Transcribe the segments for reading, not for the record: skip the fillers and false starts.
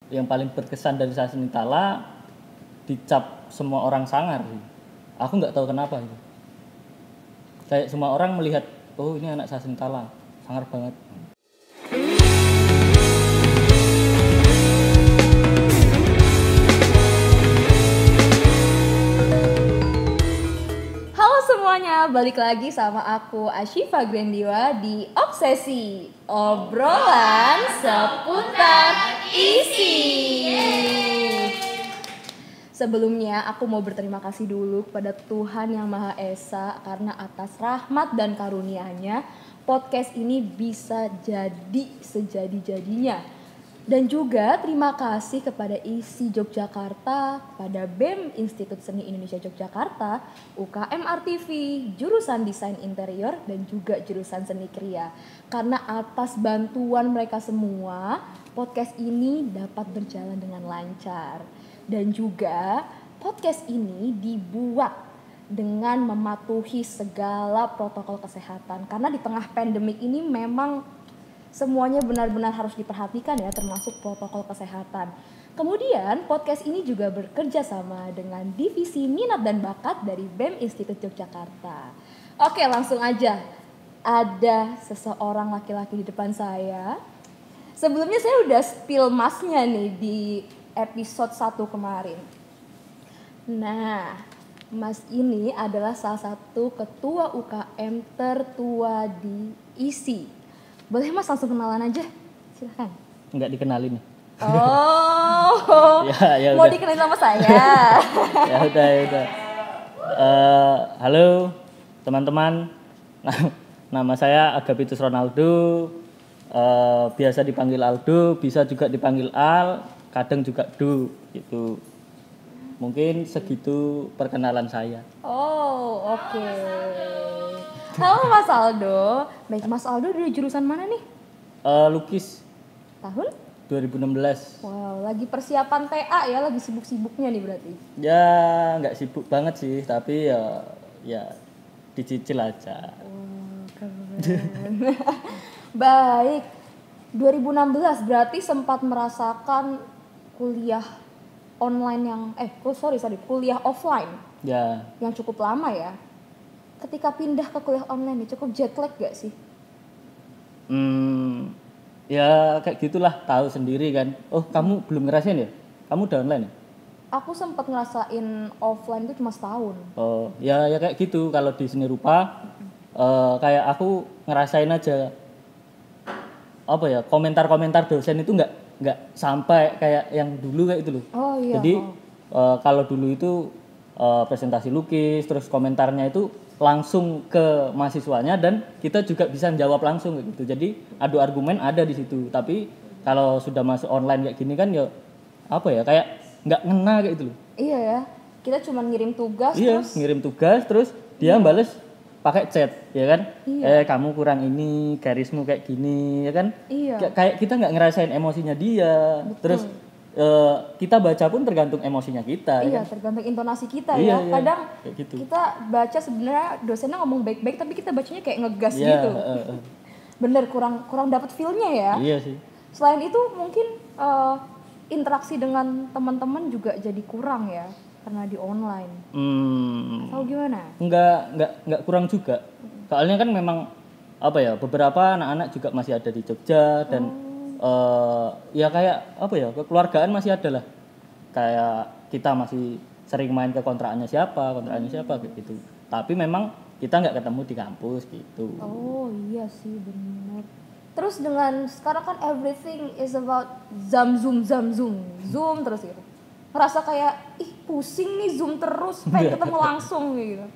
yang paling berkesan dari Sasa Nitala dicap semua orang sangar sih. Aku nggak tahu kenapa gitu. Kayak semua orang melihat, oh ini anak Sasa Nitala, sangar banget. Halo semuanya, balik lagi sama aku Ashifa Grandiwa di Obsesi, obrolan seputar isi. Sebelumnya aku mau berterima kasih dulu kepada Tuhan Yang Maha Esa karena atas rahmat dan karunia-Nya podcast ini bisa jadi sejadi-jadinya. Dan juga terima kasih kepada ISI Yogyakarta, kepada BEM Institut Seni Indonesia Yogyakarta, UKM RTV, jurusan Desain Interior dan juga jurusan Seni Kriya. Karena atas bantuan mereka semua, podcast ini dapat berjalan dengan lancar. Dan juga podcast ini dibuat dengan mematuhi segala protokol kesehatan. Karena di tengah pandemik ini memang semuanya benar-benar harus diperhatikan ya, termasuk protokol kesehatan. Kemudian podcast ini juga bekerja sama dengan Divisi Minat dan Bakat dari BEM Institut Yogyakarta. Oke, langsung aja. Ada seseorang laki-laki di depan saya. Sebelumnya saya udah spill masnya nih di episode 1 kemarin. Nah, Mas ini adalah salah satu ketua UKM tertua di ISI. Boleh Mas langsung kenalan aja? Silahkan. Nggak dikenalin. Oh, ya mau udah. dikenalin sama saya? ya udah. Halo teman-teman. Nama saya Agapitus Ronaldo. Biasa dipanggil Aldo, bisa juga dipanggil Al, kadang juga Du gitu. Mungkin segitu perkenalan saya. Oh, oke. Halo Mas Aldo. Baik, Mas Aldo dari jurusan mana nih? Lukis Tahun? 2016. Wow, lagi persiapan TA ya, lagi sibuk-sibuknya nih berarti. Ya nggak sibuk banget sih, tapi ya dicicil aja. Keren. Baik, 2016 berarti sempat merasakan kuliah online yang kuliah offline Ya, yang cukup lama ya. Ketika pindah ke kuliah online nih cukup jet lag gak sih? ya kayak gitulah, tahu sendiri kan. Oh kamu belum ngerasain ya? Kamu udah online ya? Aku sempat ngerasain offline itu cuma setahun. Oh ya kayak gitu. Kalau di seni rupa, kayak aku ngerasain aja. Apa ya, komentar-komentar dosen itu nggak sampai kayak yang dulu kayak itu loh. Oh iya. Jadi kalau dulu itu presentasi lukis, terus komentarnya itu langsung ke mahasiswanya dan kita juga bisa jawab langsung kayak gitu. Jadi adu argumen ada di situ. Tapi kalau sudah masuk online kayak gini kan ya apa ya, kayak nggak ngena kayak gitu loh. Iya ya. Kita cuma ngirim tugas Iya, ngirim tugas terus dia bales pakai chat, ya kan? Iya. Kamu kurang ini, garismu kayak gini, ya kan? Iya. Kayak kita nggak ngerasain emosinya dia. Betul. Terus kita baca pun tergantung emosinya kita. Iya, ya kan? tergantung intonasi kita Iya, ya. iya. Kadang Kayak gitu. kita baca sebenarnya dosennya ngomong baik-baik tapi kita bacanya kayak ngegas Iya, gitu. Bener, kurang dapat feel-nya ya. Iya sih. Selain itu mungkin interaksi dengan teman-teman juga jadi kurang ya karena di online. Atau gimana? Nggak kurang juga. Soalnya kan memang apa ya, beberapa anak-anak juga masih ada di Jogja dan ya kayak apa ya, kekeluargaan masih ada lah. Kayak kita masih sering main ke kontrakannya siapa kayak gitu. Tapi memang kita nggak ketemu di kampus gitu. Oh iya sih benar. Terus dengan sekarang kan everything is about zoom terus gitu. Ngerasa kayak pusing nih zoom terus, pengen ketemu langsung gitu.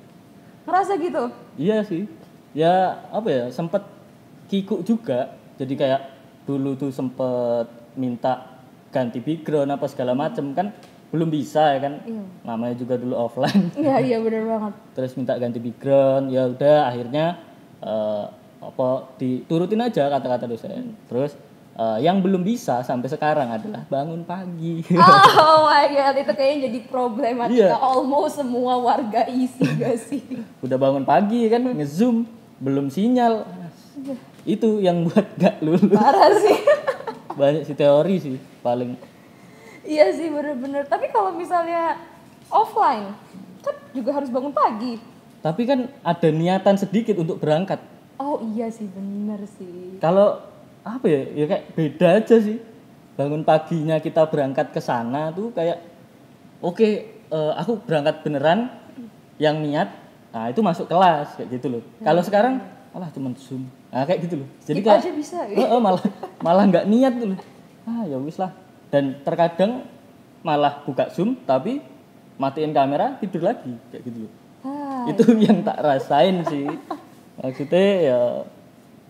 Ngerasa gitu? Iya sih. Ya apa ya, sempet kikuk juga. Jadi kayak dulu tuh sempet minta ganti background apa segala macem kan belum bisa ya kan. Iya. Namanya juga dulu offline. Iya benar banget. Terus minta ganti background, ya udah akhirnya diturutin aja kata-kata dosen. Terus yang belum bisa sampai sekarang adalah bangun pagi. Oh my god, itu kayaknya jadi problematika Iya. almost semua warga isi gak sih? Udah bangun pagi kan, nge-zoom, belum sinyal. Itu yang buat gak lulus. Parah sih. Banyak sih teori sih paling. Iya sih bener-bener. Tapi kalau misalnya offline kan juga harus bangun pagi. Tapi kan ada niatan sedikit untuk berangkat. Oh iya sih bener sih. Kalau apa ya, ya kayak beda aja sih. Bangun paginya kita berangkat ke sana tuh kayak oke, aku berangkat beneran yang niat, nah itu masuk kelas kayak gitu loh. Kalau sekarang malah cuma Zoom. Nah kayak gitu loh. Jadi Skip kayak aja bisa. malah malah nggak niat tuh loh. Ah ya wis lah. Dan terkadang malah buka Zoom tapi matiin kamera tidur lagi kayak gitu loh. Ah, Itu yang tak rasain sih. Maksudnya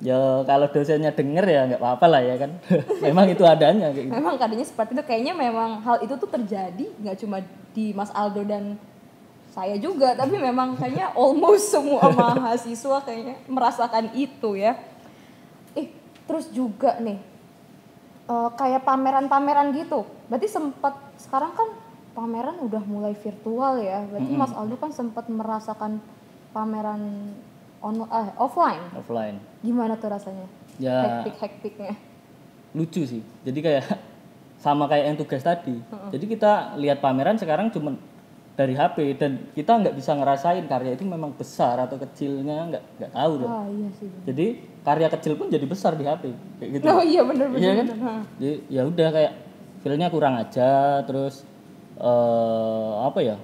ya kalau dosennya denger ya nggak apa-apa lah ya kan. Memang itu adanya kayak gitu. memang keadaannya seperti itu. Kayaknya memang hal itu tuh terjadi nggak cuma di Mas Aldo dan saya juga, tapi memang kayaknya almost semua mahasiswa kayaknya merasakan itu ya. Terus juga nih kayak pameran-pameran gitu. Berarti sempat sekarang kan pameran udah mulai virtual ya. Berarti Mas Aldo kan sempat merasakan pameran offline. Offline. Gimana tuh rasanya? Ya Hektik-hektiknya. lucu sih. Jadi kayak sama kayak yang tugas tadi. Jadi kita lihat pameran sekarang cuma dari HP dan kita nggak bisa ngerasain karya itu memang besar atau kecilnya nggak tahu deh. Ah iya sih. Jadi karya kecil pun jadi besar di HP kayak gitu. Oh iya bener-bener. Iya kan? Jadi ya udah kayak feelnya kurang aja. Terus apa ya?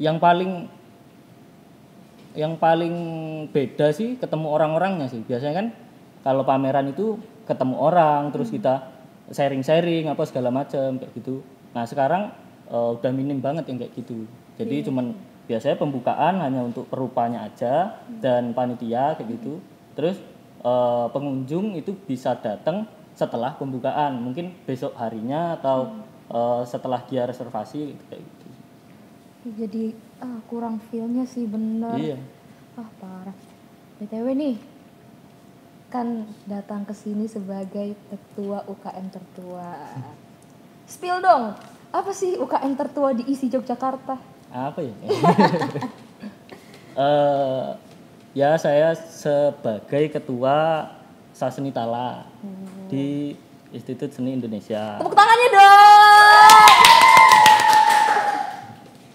Yang paling beda sih ketemu orang-orangnya sih. Biasanya kan kalau pameran itu ketemu orang terus kita sharing-sharing apa segala macam kayak gitu. Nah sekarang udah minim banget yang kayak gitu. Jadi cuman biasanya pembukaan hanya untuk perupanya aja dan panitia kayak gitu. Terus pengunjung itu bisa datang setelah pembukaan, mungkin besok harinya atau setelah dia reservasi kayak gitu. Jadi kurang feel-nya sih bener. Iya. Parah. BTW nih, kan datang ke sini sebagai ketua UKM tertua. Spill dong, apa sih UKM tertua di ISI Yogyakarta? Apa ya? Ya saya sebagai ketua Sasenitala di Institut Seni Indonesia. Tepuk tangannya dong.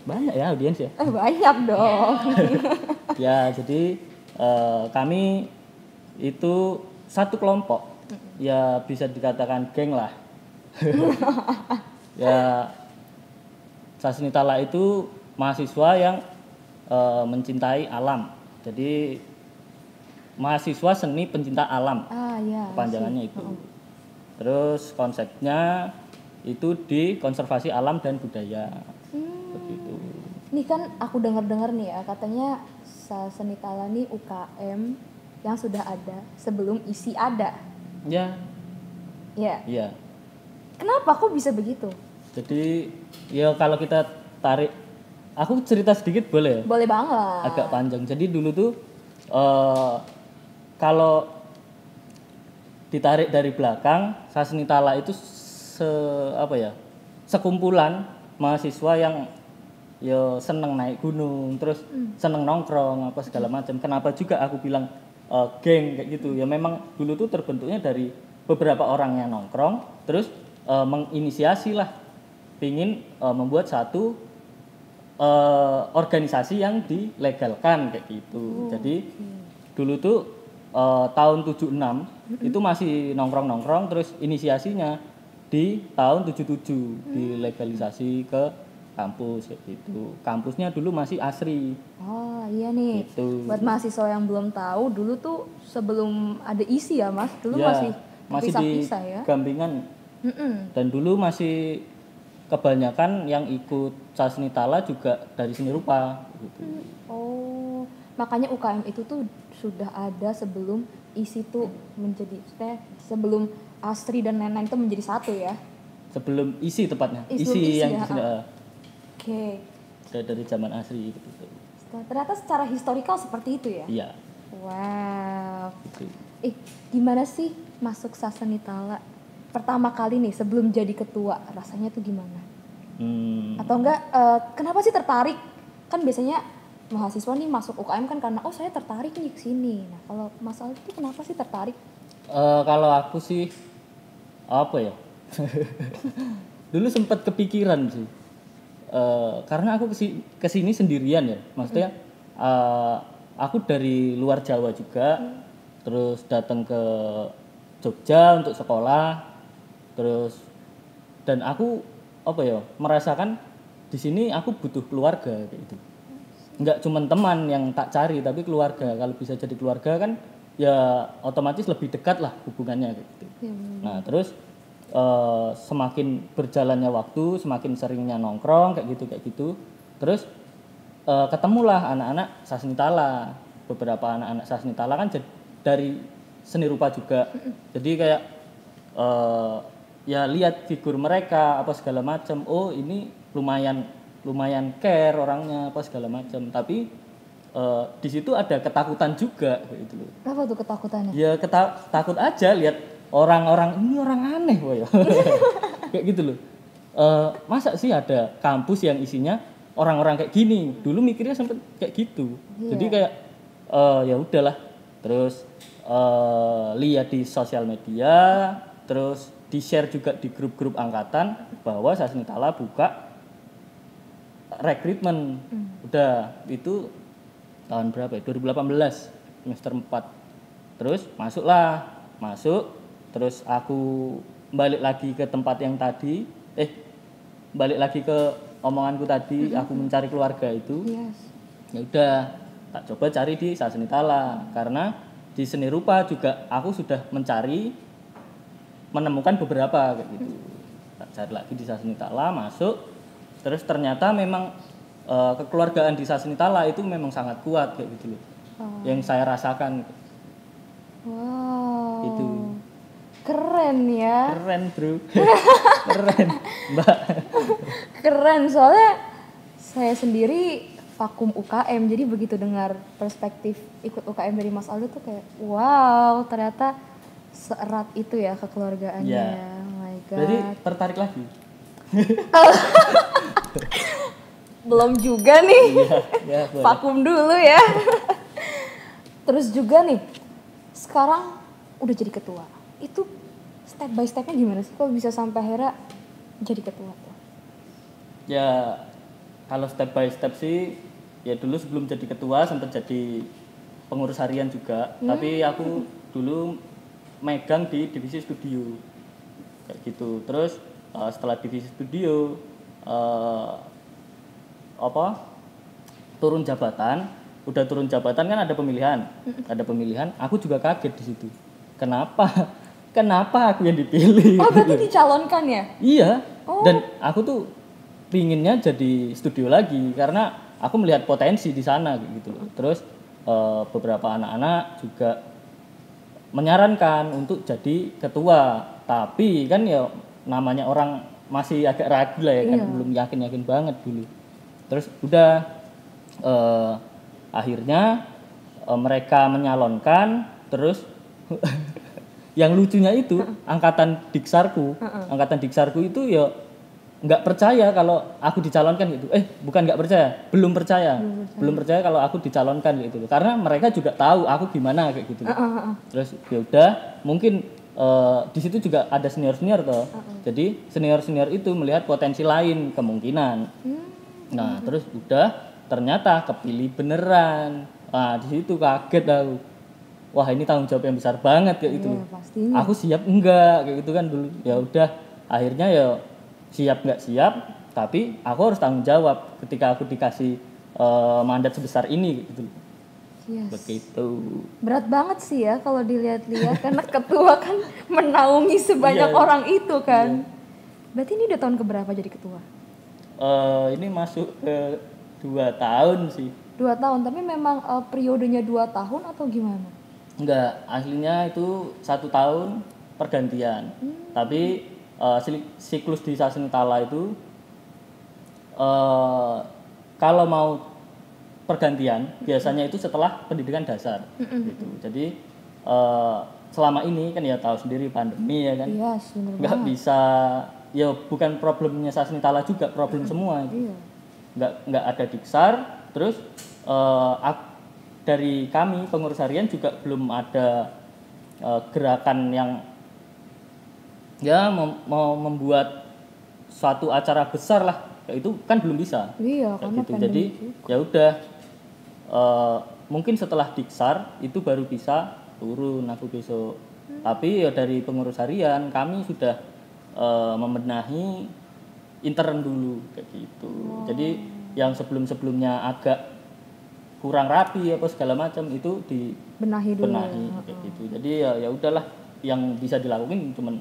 Banyak ya audiens ya. Banyak dong. Ya jadi kami itu satu kelompok, ya bisa dikatakan geng lah. Ya Sasenitala itu mahasiswa yang mencintai alam. Jadi mahasiswa seni pencinta alam. Ya. Kepanjangannya itu. Terus konsepnya itu di konservasi alam dan budaya. Begitu. Nih kan aku dengar-dengar nih ya, katanya Sasenitala nih UKM yang sudah ada sebelum ISI ada. Ya. Ya. Iya. Kenapa kok bisa begitu? Jadi ya kalau kita tarik, aku cerita sedikit boleh ya? Boleh banget. Agak panjang. Jadi dulu tuh kalau ditarik dari belakang, Sasenitala itu sekumpulan mahasiswa yang ya seneng naik gunung, terus seneng nongkrong apa segala macam. Kenapa juga aku bilang geng kayak gitu? Ya memang dulu tuh terbentuknya dari beberapa orang yang nongkrong, terus menginisiasi lah, pingin membuat satu organisasi yang dilegalkan kayak gitu. Jadi dulu tuh tahun 76 itu masih nongkrong-nongkrong, terus inisiasinya di tahun 77 dilegalisasi ke kampus kayak gitu. Kampusnya dulu masih ASRI. Oh iya nih. Gitu. Buat mahasiswa yang belum tahu, dulu tuh sebelum ada ISI ya Mas, dulu Ya, masih di pisah-pisah ya. Gampingan. Dan dulu masih kebanyakan yang ikut Sasenitala juga dari seni rupa gitu. Oh, makanya UKM itu tuh sudah ada sebelum ISI tuh menjadi, sebelum ASRI dan lain-lain itu menjadi satu ya. Sebelum ISI tepatnya. Sebelum ISI yang ya. di sini Oke. dari zaman ASRI gitu. Ternyata secara historikal seperti itu ya. Iya. Wow. Gitu. Gimana sih masuk Sasenitala pertama kali nih sebelum jadi ketua, rasanya tuh gimana? Atau enggak kenapa sih tertarik? Kan biasanya mahasiswa nih masuk UKM kan karena saya tertarik nih ke sini. Nah, kalau Mas Aldi tuh kenapa sih tertarik? Kalau aku sih apa ya? dulu sempat kepikiran sih. Karena aku kesini sendirian ya, maksudnya aku dari luar Jawa juga, terus datang ke Jogja untuk sekolah, terus dan aku apa ya merasakan di sini aku butuh keluarga kayak gitu. Nggak cuma teman yang tak cari tapi keluarga. Kalau bisa jadi keluarga kan ya otomatis lebih dekat lah hubungannya kayak gitu. Nah terus semakin berjalannya waktu, semakin seringnya nongkrong kayak gitu. Terus ketemulah anak-anak Sasmitala. Beberapa anak-anak Sasmitala kan dari seni rupa juga. Jadi kayak ya lihat figur mereka apa segala macam. Oh ini lumayan care orangnya apa segala macam. Tapi di situ ada ketakutan juga kayak gitu loh. Apa tuh ketakutannya? Ya takut aja lihat orang-orang ini orang aneh woy. Kayak gitu loh. Masa sih ada kampus yang isinya orang-orang kayak gini? Dulu mikirnya sempet kayak gitu. Jadi kayak ya udahlah. Terus lihat di sosial media, terus di-share juga di grup-grup angkatan bahwa Sasmitala buka rekrutmen. Udah itu tahun berapa ya? 2018 semester 4. Terus masuk terus aku balik lagi ke tempat yang tadi balik lagi ke omonganku tadi, aku mencari keluarga itu. Ya udah tak coba cari di Sasmitala karena di seni rupa juga aku sudah menemukan beberapa kayak gitu. Tak cari lagi di Sasmitala, masuk. Terus ternyata memang kekeluargaan di Sasmitala itu memang sangat kuat kayak gitu loh. Yang saya rasakan. Wow. Itu. Keren ya. Keren, Bro. Keren, Mbak. Keren soalnya saya sendiri vakum UKM, jadi begitu dengar perspektif ikut UKM dari Mas Aldo tuh kayak wow, ternyata seerat itu ya kekeluargaannya. Ya. Oh my god. Jadi tertarik lagi. Belum juga nih. Ya, vakum dulu ya. Terus juga nih, sekarang udah jadi ketua. Itu step by stepnya gimana sih? Kok bisa sampai akhirnya jadi ketua tuh? Ya, kalau step by step sih, ya dulu sebelum jadi ketua sempat jadi pengurus harian juga. Tapi aku dulu megang di divisi studio, kayak gitu. Terus setelah divisi studio, turun jabatan. Udah turun jabatan kan ada pemilihan. Aku juga kaget di situ. Kenapa aku yang dipilih? Oh berarti dicalonkan ya? Iya. Dan aku tuh pinginnya jadi studio lagi karena aku melihat potensi di sana gitu loh. Terus beberapa anak-anak juga menyarankan untuk jadi ketua. Tapi kan ya namanya orang masih agak ragu lah ya kan, belum yakin banget dulu. Terus udah akhirnya mereka menyalonkan, terus yang lucunya itu angkatan diksarku itu ya nggak percaya kalau aku dicalonkan gitu. Bukan nggak percaya, belum percaya kalau aku dicalonkan gitu. Karena mereka juga tahu aku gimana kayak gitu. Terus ya udah, mungkin di situ juga ada senior toh. Jadi senior itu melihat potensi lain kemungkinan. Nah, terus udah ternyata kepilih beneran. Nah, di situ kaget aku. Wah, ini tanggung jawab yang besar banget kayak gitu. Pastinya. Aku siap enggak kayak gitu kan dulu. Ya udah, akhirnya ya siap enggak siap, tapi aku harus tanggung jawab ketika aku dikasih mandat sebesar ini gitu. Begitu. Berat banget sih ya kalau dilihat-lihat karena ketua kan menaungi sebanyak orang itu kan. Berarti ini udah tahun keberapa jadi ketua? Ini masuk ke 2 tahun sih. 2 tahun, tapi memang periodenya 2 tahun atau gimana? Enggak, aslinya itu 1 tahun pergantian. Tapi siklus di Sasmitala itu kalau mau pergantian biasanya itu setelah pendidikan dasar gitu. Jadi selama ini kan ya tahu sendiri pandemi ya kan. Nggak bisa, ya bukan problemnya Sasmitala juga, problem semua gitu. Nggak ada diksar. Terus dari kami pengurus harian juga belum ada gerakan yang ya mau membuat suatu acara besar lah kayak itu kan belum bisa. Iya, Kayak karena gitu. pandemi Jadi juga. ya udah mungkin setelah Diksar itu baru bisa turun aku besok. Tapi ya dari pengurus harian kami sudah membenahi intern dulu kayak gitu. Jadi yang sebelum-sebelumnya agak kurang rapi apa segala macam itu Benahi dulu. dibenahi kayak gitu. Jadi ya udahlah yang bisa dilakuin cuman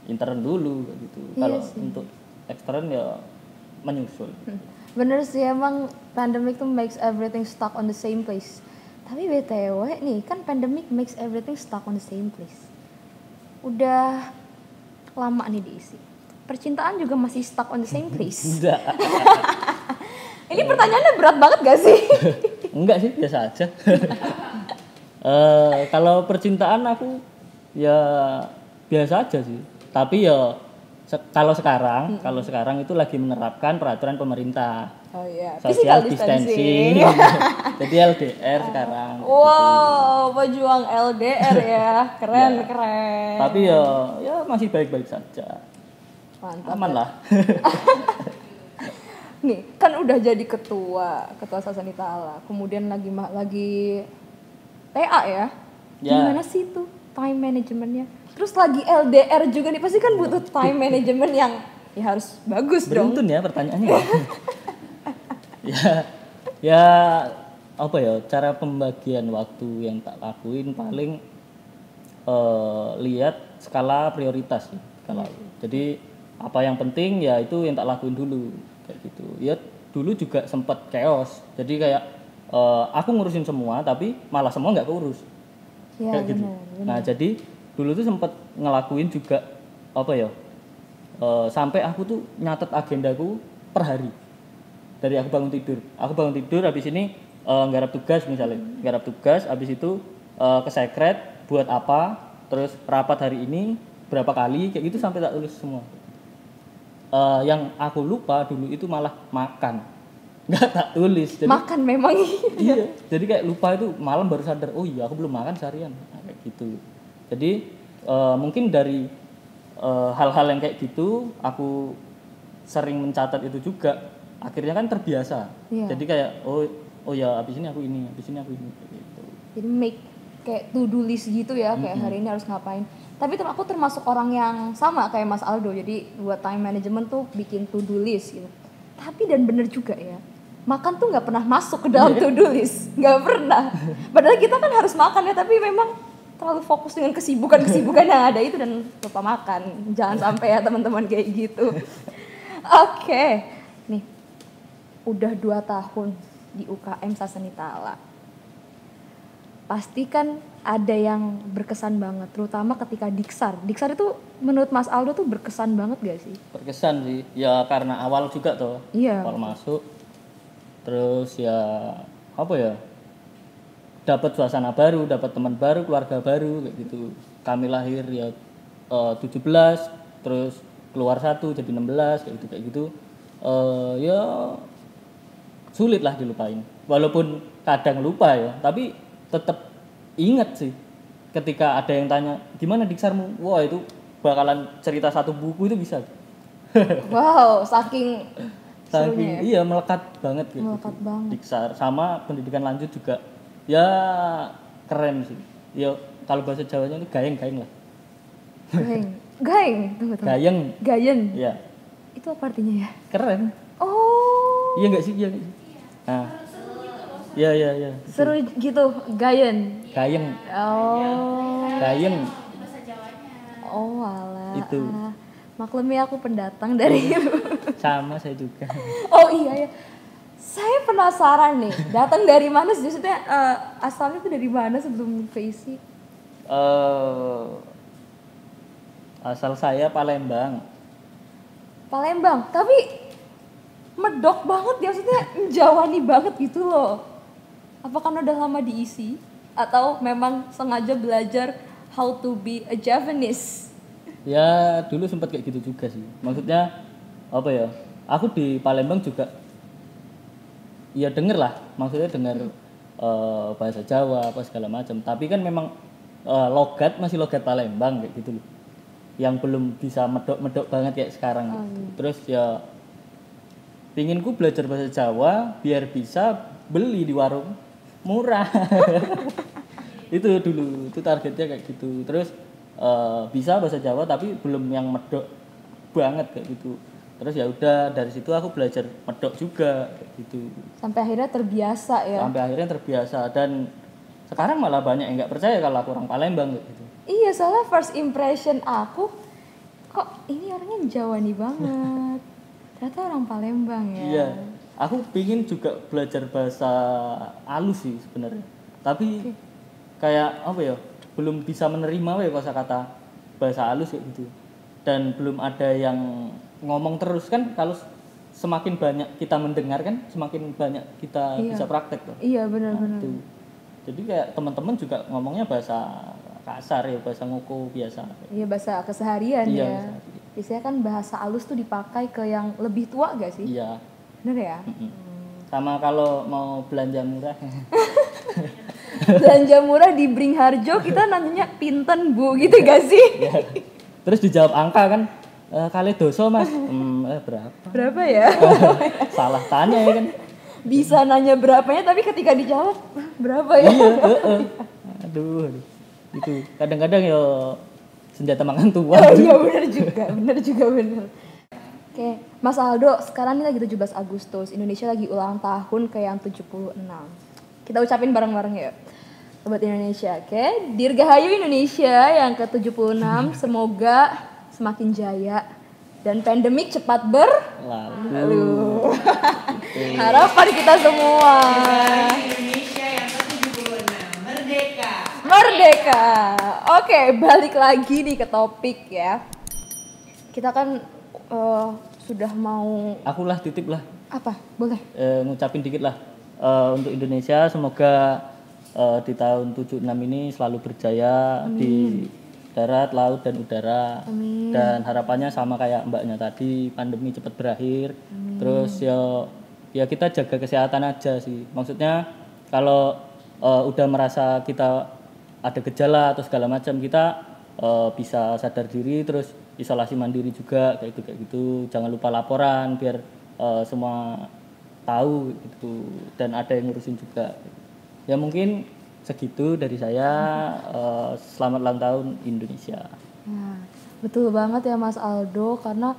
intern dulu kayak gitu. Iya Kalau sih. untuk ekstern ya menyusul. Bener sih, emang pandemic tuh makes everything stuck on the same place. Tapi BTW nih, kan pandemic makes everything stuck on the same place. Udah lama nih diisi. Percintaan juga masih stuck on the same place. Enggak. Ini pertanyaannya berat banget gak sih? Enggak sih, biasa aja. Kalau percintaan aku ya biasa aja sih. Tapi ya kalau sekarang itu lagi menerapkan peraturan pemerintah. Oh iya, Social distancing. Jadi LDR sekarang. Wow, pejuang LDR ya. Keren, Ya. keren. Tapi ya masih baik-baik saja. Mantap. Aman lah. Nih, kan udah jadi ketua Sasani Ta'ala. Kemudian lagi TA ya. Ya. Gimana sih itu time manajemennya? Terus lagi LDR juga nih, pasti kan butuh time management yang ya harus bagus dong. Beruntun ya pertanyaannya. ya apa ya, cara pembagian waktu yang tak lakuin paling lihat skala prioritas ya. Jadi apa yang penting ya itu yang tak lakuin dulu kayak gitu. Ya dulu juga sempat chaos. Jadi kayak aku ngurusin semua tapi malah semua nggak keurus. Ya, Kayak gitu. benar. Nah, jadi dulu tuh sempat ngelakuin juga apa ya? Sampai aku tuh nyatet agendaku per hari. Dari aku bangun tidur habis ini nggarap tugas misalnya. Nggarap tugas habis itu ke sekret buat apa, terus rapat hari ini berapa kali kayak gitu sampai tak tulis semua. Yang aku lupa dulu itu malah makan. Nggak tak tulis. Jadi, Makan memang. iya, jadi kayak lupa itu malam baru sadar, oh iya aku belum makan seharian. Nah, kayak gitu. Jadi mungkin dari hal-hal yang kayak gitu aku sering mencatat itu juga, akhirnya kan terbiasa. Iya. Jadi kayak oh ya habis ini aku ini kayak gitu. Jadi make kayak to do list gitu ya, kayak hari ini harus ngapain. Tapi aku termasuk orang yang sama kayak Mas Aldo. Jadi buat time management tuh bikin to do list gitu. Tapi dan bener juga ya, makan tuh nggak pernah masuk ke dalam to do list, nggak pernah. Padahal kita kan harus makan ya, tapi memang terlalu fokus dengan kesibukan yang ada itu dan lupa makan. Jangan sampai ya teman-teman kayak gitu. Oke, nih udah 2 tahun di UKM Sasani Ta'ala. Pasti kan ada yang berkesan banget, terutama ketika Diksar. Diksar itu menurut Mas Aldo tuh berkesan banget gak sih? Berkesan sih, ya karena awal juga tuh. Iya. Awal masuk, terus ya apa ya? Dapat suasana baru, dapat teman baru, keluarga baru kayak gitu. Kami lahir ya 17, terus keluar 1 jadi 16 kayak gitu. Ya sulit lah dilupain. Walaupun kadang lupa ya, tapi tetap ingat sih. Ketika ada yang tanya, "Gimana Diksarmu?" Wah, itu bakalan cerita 1 buku itu bisa. Wow, saking serunya ya? Iya, melekat banget gitu. Melekat banget. Diksar sama pendidikan lanjut juga. Ya keren sih. Ya kalau bahasa Jawanya itu gayeng lah. Gaeng, tunggu. Gayeng. Gayen, Ya, itu apa artinya ya? keren. Oh, Iya enggak sih? Iya nggak sih? Nah. Iya. seru gitu, Gayen. Gayeng. Oh, Gayeng. oh alah. Itu. Maklumi aku pendatang dari Sama saya juga. Oh iya ya. Saya penasaran nih, datang dari mana sih? Maksudnya asalnya tuh dari mana sebelum Face? Asal saya Palembang. Palembang, tapi medok banget ya, maksudnya menjawani banget gitu loh. Apa karena udah lama diisi? Atau memang sengaja belajar how to be a Javanese? Ya dulu sempat kayak gitu juga sih. Maksudnya apa ya? Aku di Palembang juga. Ya denger lah, maksudnya dengar bahasa Jawa apa segala macam. Tapi kan memang logat masih logat Palembang kayak gitu loh. yang belum bisa medok-medok banget kayak sekarang gitu. Terus ya pinginku belajar bahasa Jawa biar bisa beli di warung murah. Itu dulu, itu targetnya kayak gitu. Terus bisa bahasa Jawa tapi belum yang medok banget kayak gitu. Terus ya udah dari situ aku belajar medok juga kayak gitu. Sampai akhirnya terbiasa ya. Sampai akhirnya terbiasa dan sekarang malah banyak yang nggak percaya kalau aku orang Palembang kayak gitu. Iya, soalnya first impression aku kok ini orangnya Jawa nih banget. Ternyata orang Palembang ya. Iya, aku pingin juga belajar bahasa halus sih sebenarnya. Tapi kayak apa ya, belum bisa menerima kosakata bahasa halus kayak gitu. Dan belum ada yang ngomong terus kan, kalau semakin banyak kita mendengar kan, semakin banyak kita bisa praktek tuh. Iya, benar-benar. Jadi kayak teman-teman juga ngomongnya bahasa kasar ya, bahasa ngoko biasa. Iya, bahasa keseharian Iya, ya. Biasanya kan bahasa halus tuh dipakai ke yang lebih tua gak sih? Iya. Bener ya? Sama kalau mau belanja murah. Belanja murah di Bringharjo kita nanyanya pinten bu gitu gak sih? Ya. Terus dijawab angka kan, kali doso mas, berapa? Berapa ya? Salah tanya ya kan. Bisa nanya berapanya tapi ketika dijawab berapa ya? Iya, aduh. Itu kadang-kadang ya senjata makan tua. Oh, iya bener juga. Oke, Mas Aldo, sekarang ini lagi 17 Agustus, Indonesia lagi ulang tahun ke yang 76. Kita ucapin bareng-bareng ya. Buat Indonesia, oke? Dirgahayu Indonesia yang ke-76, semoga semakin jaya dan pandemik cepat berlalu. Harapan kita semua. Indonesia yang ke-76, Merdeka. Oke, balik lagi nih ke topik ya. Kita kan sudah mau... Aku lah titip lah. Apa? Boleh? Ngucapin dikit lah. Untuk Indonesia semoga di tahun 76 ini selalu berjaya. Amin. Di darat, laut, dan udara. Amin. Dan harapannya sama kayak mbaknya tadi, pandemi cepat berakhir. Amin. Terus ya kita jaga kesehatan aja sih. Maksudnya kalau udah merasa kita ada gejala atau segala macam, kita bisa sadar diri, terus isolasi mandiri juga kayak gitu. Jangan lupa laporan biar semua tahu gitu, dan ada yang ngurusin juga. Ya mungkin segitu dari saya. Selamat ulang tahun Indonesia. Nah, betul banget ya Mas Aldo, karena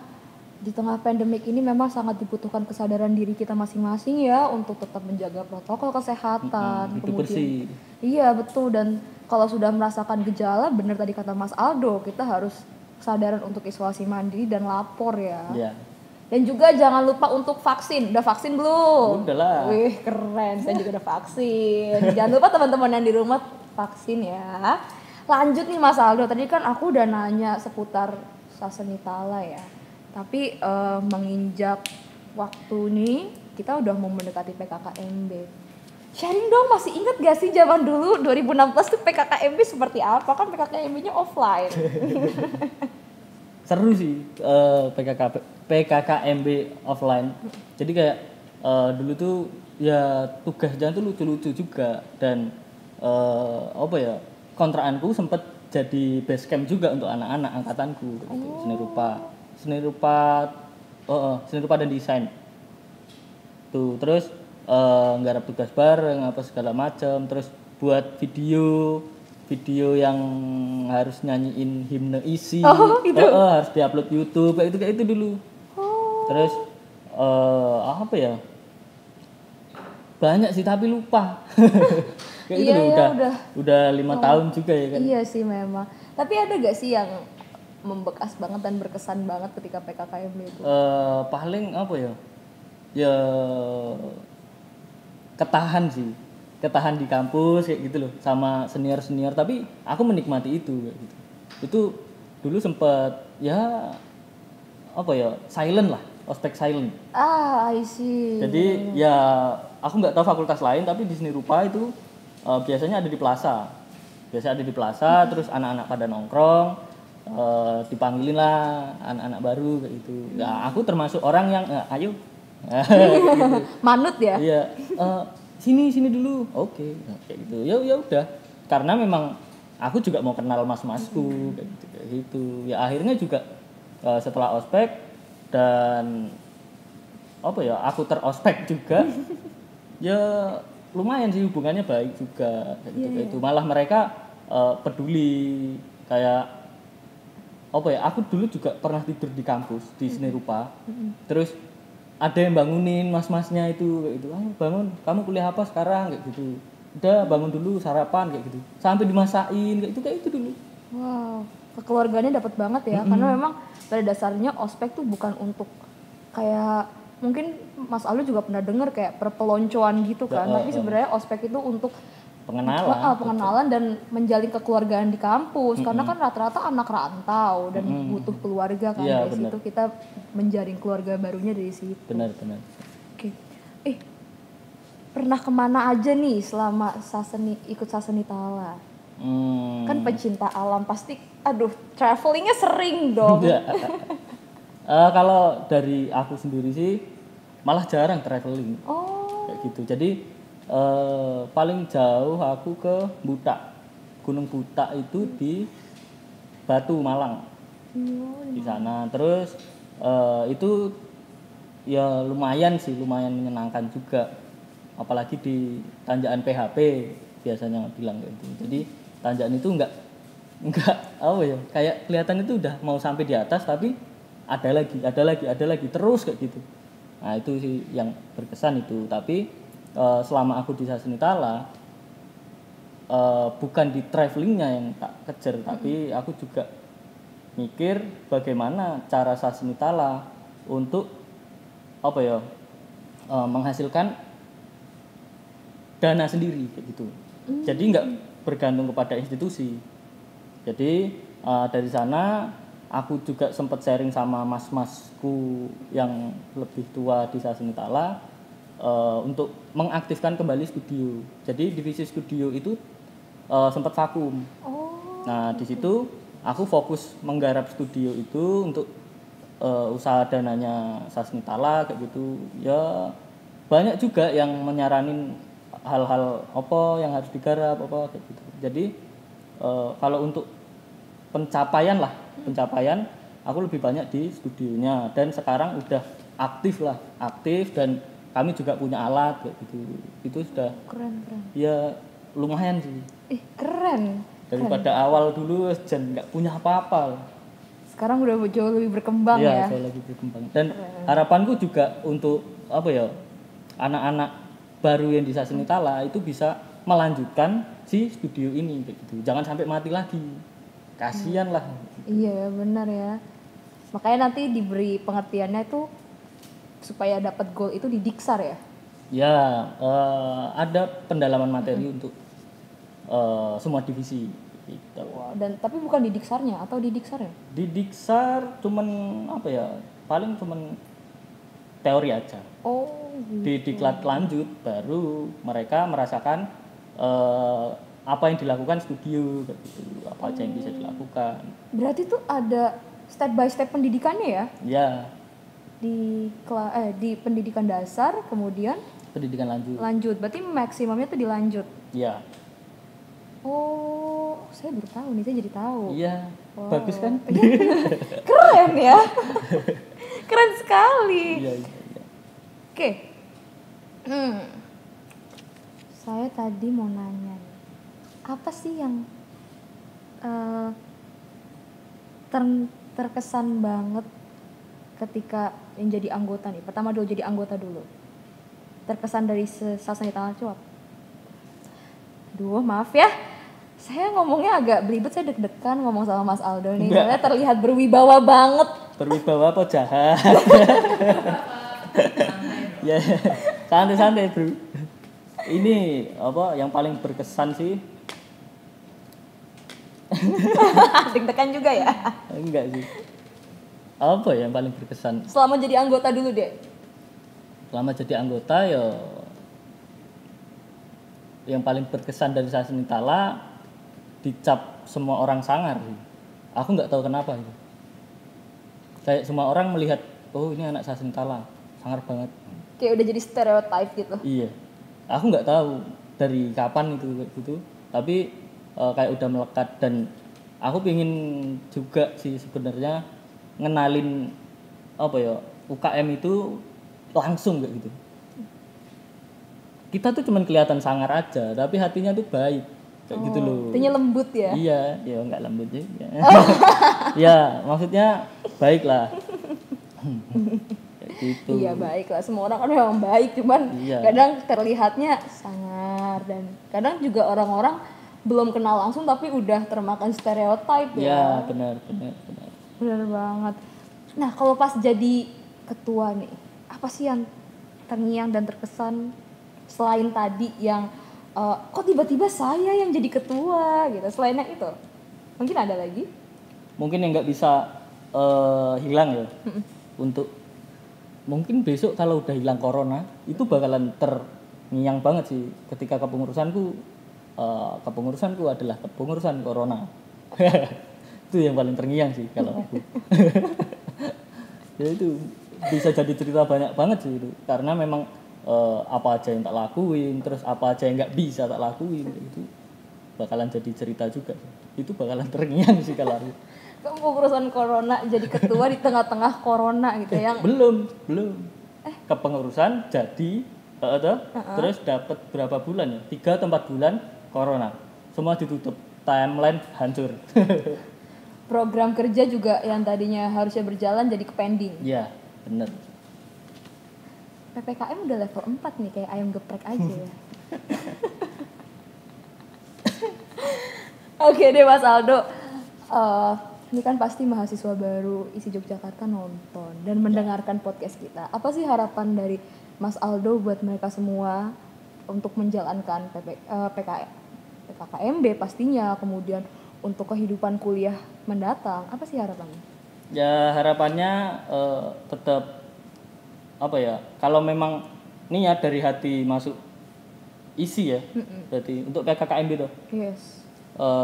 di tengah pandemik ini memang sangat dibutuhkan kesadaran diri kita masing-masing ya untuk tetap menjaga protokol kesehatan. Itu bersih. Iya betul, dan kalau sudah merasakan gejala, benar tadi kata Mas Aldo, kita harus kesadaran untuk isolasi mandiri dan lapor ya. Iya. Dan juga jangan lupa untuk vaksin. Udah vaksin belum? Udah lah. Wih keren, saya juga udah vaksin. Jangan lupa teman-teman yang di rumah vaksin ya. Lanjut nih Mas Aldo, tadi kan aku udah nanya seputar Sasenitala ya. Tapi menginjak waktu nih, kita udah mau mendekati PKKMB. Sharing dong, masih ingat gak sih zaman dulu 2016 tuh PKKMB seperti apa? Kan PKKMB-nya offline. Seru sih PKKMB offline. Jadi kayak dulu tuh ya tugasnya tuh lucu-lucu juga, dan apa ya, kontraanku sempet jadi base camp juga untuk anak-anak angkatanku gitu. Seni rupa dan desain tuh. Terus nggarap tugas bareng apa segala macam, terus buat video yang harus nyanyiin himne isi. Harus diupload YouTube kayak itu dulu. Terus apa ya, banyak sih tapi lupa. Kayak iya, itu udah 5 tahun juga ya kan. Iya sih memang. Tapi ada gak sih yang membekas banget dan berkesan banget ketika PKKMB itu? Paling apa ya, ya ketahan di kampus kayak gitu loh, sama senior, tapi aku menikmati itu kayak gitu. Itu dulu sempet ya apa ya, silent lah, ospek silent. I see. Jadi ya aku nggak tahu fakultas lain, tapi di seni rupa itu biasanya ada di plaza. Terus anak-anak pada nongkrong, dipanggilin lah anak-anak baru kayak gitu. Ya aku termasuk orang yang ayo gitu. Manut ya? Iya. Sini dulu. Oke. Kayak gitu. Ya udah. Karena memang aku juga mau kenal mas-masku kayak gitu. Ya akhirnya juga setelah ospek dan apa ya, aku terospek juga ya lumayan sih, hubungannya baik juga kayak gitu, kayak itu. Malah mereka peduli, kayak apa ya, aku dulu juga pernah tidur di kampus di seni rupa, terus ada yang bangunin mas-masnya itu kayak gitu, ah bangun, kamu kuliah apa sekarang kayak gitu, udah bangun dulu sarapan kayak gitu, sampai dimasakin kayak itu dulu. Wow, kekeluargaannya dapat banget ya, karena memang pada dasarnya ospek tuh bukan untuk kayak, mungkin Mas Aldo juga pernah dengar kayak perpeloncoan gitu kan, tapi sebenarnya ospek itu untuk pengenalan dan menjalin kekeluargaan di kampus, karena kan rata-rata anak rantau dan butuh keluarga kan, dari situ kita menjalin keluarga barunya dari situ. Benar. Oke. Pernah kemana aja nih selama ikut Saseni Tala? Kan pecinta alam pasti, aduh, travelingnya sering dong. Kalau dari aku sendiri sih malah jarang traveling kayak gitu. Jadi paling jauh aku ke Butak, Gunung Butak itu di Batu, Malang. Di sana terus itu ya lumayan menyenangkan juga, apalagi di tanjakan PHP biasanya bilang kayak gitu. Jadi tanjakan itu enggak apa ya, kayak kelihatan itu udah mau sampai di atas, tapi ada lagi terus kayak gitu. Nah itu sih yang berkesan itu. Tapi selama aku di Saseni Tala bukan di travelingnya yang tak kejar, tapi aku juga mikir bagaimana cara Saseni Tala untuk apa ya, menghasilkan dana sendiri kayak gitu. Jadi nggak bergantung kepada institusi. Jadi dari sana aku juga sempat sharing sama mas-masku yang lebih tua di Saseni Tala untuk mengaktifkan kembali studio. Jadi divisi studio itu sempat vakum. Nah di situ aku fokus menggarap studio itu untuk usaha dananya Saseni Tala kayak gitu. Ya banyak juga yang menyaranin hal-hal apa yang harus digarap apa kayak gitu. Jadi kalau untuk pencapaian aku lebih banyak di studionya, dan sekarang udah aktif dan kami juga punya alat kayak gitu. Itu sudah keren. Ya lumayan sih. Keren. Daripada awal dulu dan nggak punya apa-apa. Sekarang udah jauh lebih berkembang ya. Iya, jauh lebih berkembang. Dan harapanku juga untuk apa ya, anak-anak baru yang di Saseni Tala itu bisa melanjutkan si studio ini kayak gitu. Jangan sampai mati lagi. Kasihan lah. Iya benar ya. Makanya nanti diberi pengertiannya itu supaya dapat goal itu di Diksar ya. Ya, ada pendalaman materi untuk semua divisi. Gitu. Dan tapi bukan di Diksarnya atau di Diksar ya? Di Diksar cuman apa ya? Paling cuman teori aja. Di diklat lanjut baru mereka merasakan apa yang dilakukan studio gitu, apa aja yang bisa dilakukan. Berarti tuh ada step by step pendidikannya ya? Ya. Di pendidikan dasar, kemudian pendidikan lanjut. Berarti maksimumnya tuh dilanjut. Iya. Oh, saya baru tahu nih, saya jadi tahu. Iya. Wow. Bagus kan? Keren ya. Keren sekali. Iya. Oke. Saya tadi mau nanya, apa sih yang terkesan banget ketika yang jadi anggota nih? Pertama dulu jadi anggota dulu. Terkesan dari Saseni Tala Cuap. Aduh, maaf ya. Saya ngomongnya agak belibet, saya deg-degan ngomong sama Mas Aldo nih. Soalnya terlihat berwibawa banget. Berwibawa apa jahat? Ya, santai-santai, Bro. Ini apa yang paling berkesan sih? Deg-degan juga ya? Enggak sih. Apa ya yang paling berkesan? Selama jadi anggota dulu deh. Selama jadi anggota ya yang paling berkesan dari Saseni Tala dicap semua orang sangar sih. Aku nggak tahu kenapa gitu. Kayak semua orang melihat, oh ini anak Saseni Tala, sangar banget. Kayak udah jadi stereotype gitu. Iya. Aku nggak tahu dari kapan itu gitu. Tapi kayak udah melekat, dan aku pingin juga sih sebenarnya ngenalin apa ya, UKM itu langsung kayak gitu. Kita tuh cuman kelihatan sangar aja, tapi hatinya tuh baik kayak gitu loh. Hatinya lembut ya. Iya, ya nggak lembut juga. Ya, maksudnya baik lah. Kayak gitu. Iya baik lah, semua orang kan memang baik, cuman Iya. kadang terlihatnya sangar, dan kadang juga orang-orang belum kenal langsung tapi udah termakan stereotip Ya, ya. benar. Benar banget. Nah kalau pas jadi ketua nih, apa sih yang terngiang dan terkesan selain tadi yang kok tiba-tiba saya yang jadi ketua gitu, selainnya itu mungkin ada lagi? Mungkin yang nggak bisa hilang ya. Untuk mungkin besok kalau udah hilang corona itu bakalan terngiang banget sih ketika kepengurusanku adalah kepengurusan corona. Itu yang paling terngiang sih kalau aku. Ya itu bisa jadi cerita banyak banget sih itu, karena memang apa aja yang tak lakuin, terus apa aja yang nggak bisa tak lakuin, itu bakalan jadi cerita juga. Itu bakalan terngiang sih kalau aku. Kepengurusan corona jadi ketua di tengah-tengah corona gitu yang Belum. Kepengurusan jadi terus dapat berapa bulan ya? 3 atau 4 bulan corona. Semua ditutup, timeline hancur. program kerja juga yang tadinya harusnya berjalan jadi ke-pending. Iya, bener. PPKM udah level 4 nih, kayak ayam geprek aja ya. Oke deh Mas Aldo, ini kan pasti mahasiswa baru ISI Yogyakarta nonton dan mendengarkan podcast kita. Apa sih harapan dari Mas Aldo buat mereka semua untuk menjalankan PKKMB pastinya, kemudian untuk kehidupan kuliah mendatang? Apa sih harapannya? Ya harapannya tetap apa ya, kalau memang niat dari hati masuk ISI ya, berarti untuk PKKMB itu. Yes.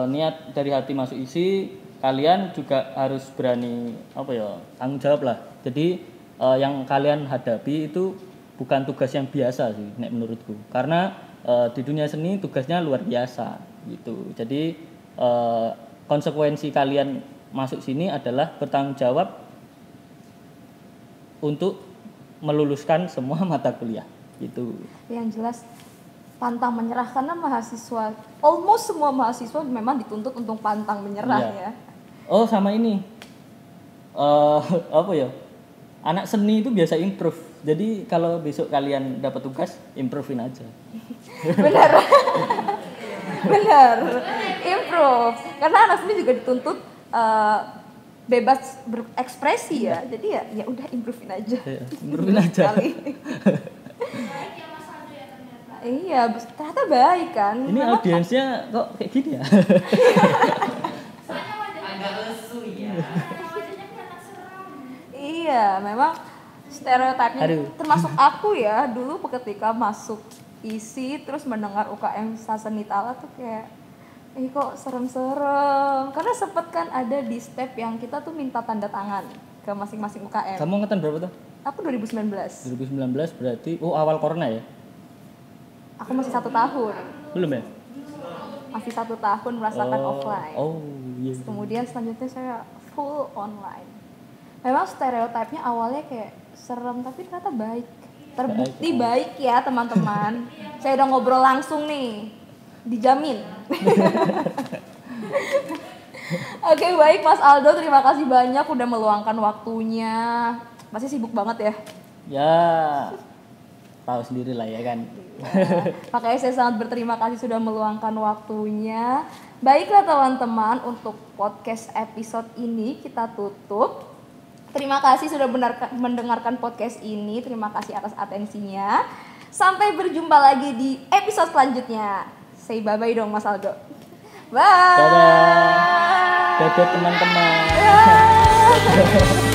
Niat dari hati masuk ISI, kalian juga harus berani apa ya, tanggung jawab lah. Jadi yang kalian hadapi itu bukan tugas yang biasa sih nek menurutku, karena di dunia seni tugasnya luar biasa gitu. Jadi konsekuensi kalian masuk sini adalah bertanggung jawab untuk meluluskan semua mata kuliah gitu. Yang jelas pantang menyerah, karena mahasiswa, almost semua mahasiswa memang dituntut untuk pantang menyerah. Iya. Ya. Oh sama ini apa ya, anak seni itu biasa improve. Jadi kalau besok kalian dapat tugas, improvein aja. Benar. Benar. Improve. Karena anak seni juga dituntut bebas berekspresi ya. Jadi ya udah improvein aja. Ya, improvein aja. Sekali. Iya, ternyata baik kan. Ini audiensnya kok kayak gini ya? Agak lesu ya. Iya, memang stereotipnya. Aduh. Termasuk aku ya, dulu ketika masuk ISI terus mendengar UKM Sasenitala tuh kayak kok serem-serem. Karena sempet kan ada di step yang kita tuh minta tanda tangan ke masing-masing UKM. Kamu angkatan berapa tuh? Aku 2019. 2019 berarti awal corona ya? Aku masih 1 tahun. Belum ya? Masih 1 tahun merasakan offline. Oh iya. Kemudian selanjutnya saya full online. Memang stereotipnya awalnya kayak serem, tapi ternyata baik. Terbukti baik ya teman-teman. Saya udah ngobrol langsung nih, dijamin. Oke, baik Mas Aldo, terima kasih banyak udah meluangkan waktunya. Pasti sibuk banget ya. Ya, tahu sendiri lah ya kan. Makanya saya sangat berterima kasih sudah meluangkan waktunya. Baiklah teman-teman, untuk podcast episode ini kita tutup. Terima kasih sudah mendengarkan podcast ini. Terima kasih atas atensinya. Sampai berjumpa lagi di episode selanjutnya. Say bye-bye dong Mas Aldo. Bye. Dadah. Dadah teman-teman. Bye.